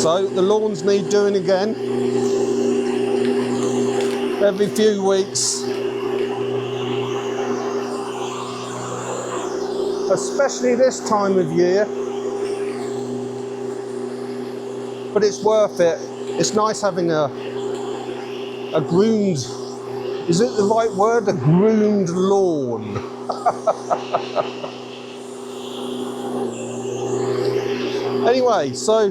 So the lawns need doing again every few weeks, especially this time of year, but it's worth it. It's nice having a groomed, is it the right word? A groomed lawn. Anyway, so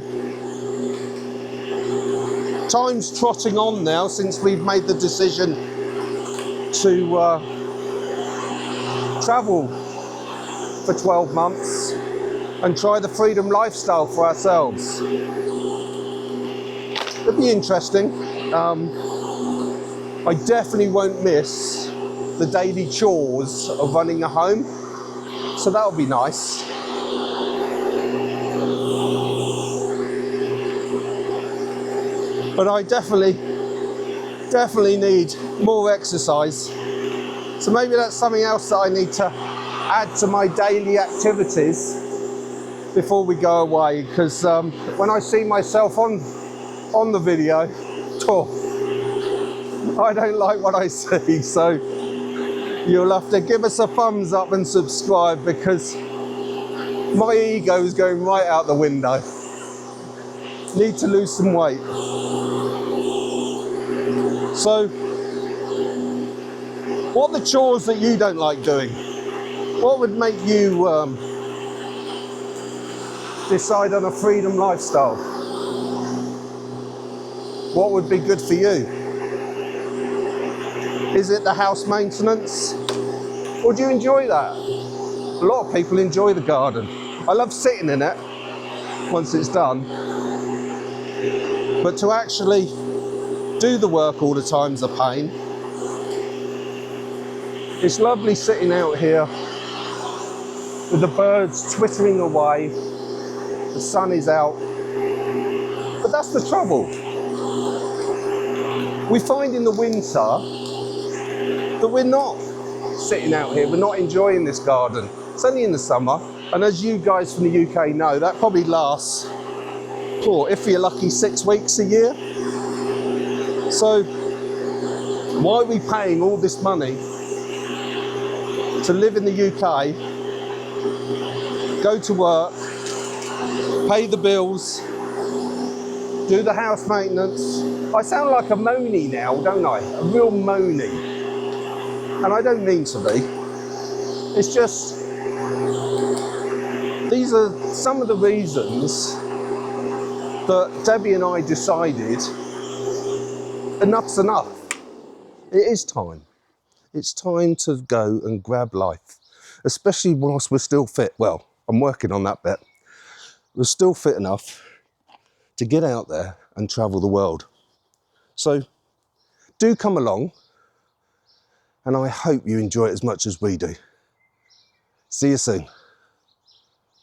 time's trotting on now since we've made the decision to travel for 12 months and try the freedom lifestyle for ourselves. It'll be interesting. I definitely won't miss the daily chores of running a home, so that'll be nice. But I definitely need more exercise. So maybe that's something else that I need to add to my daily activities before we go away. Because when I see myself on the video, I don't like what I see. So you'll have to give us a thumbs up and subscribe, because my ego is going right out the window. Need to lose some weight. So, what are the chores that you don't like doing? What would make you decide on a freedom lifestyle? What would be good for you? Is it the house maintenance? Or do you enjoy that? A lot of people enjoy the garden. I love sitting in it once it's done. But to actually do the work all the time's a pain. It's lovely sitting out here with the birds twittering away. The sun is out. But that's the trouble. We find in the winter that we're not sitting out here, we're not enjoying this garden. It's only in the summer, and as you guys from the UK know, that probably lasts, if you're lucky, 6 weeks a year. So why are we paying all this money to live in the UK, go to work, pay the bills, do the house maintenance? I sound like a moany now, don't I? A real moany. And I don't mean to be. It's just, these are some of the reasons that Debbie and I decided enough's enough. It is time. It's time to go and grab life, especially whilst we're still fit. Well, I'm working on that bit. We're still fit enough to get out there and travel the world. So do come along, and I hope you enjoy it as much as we do. See you soon.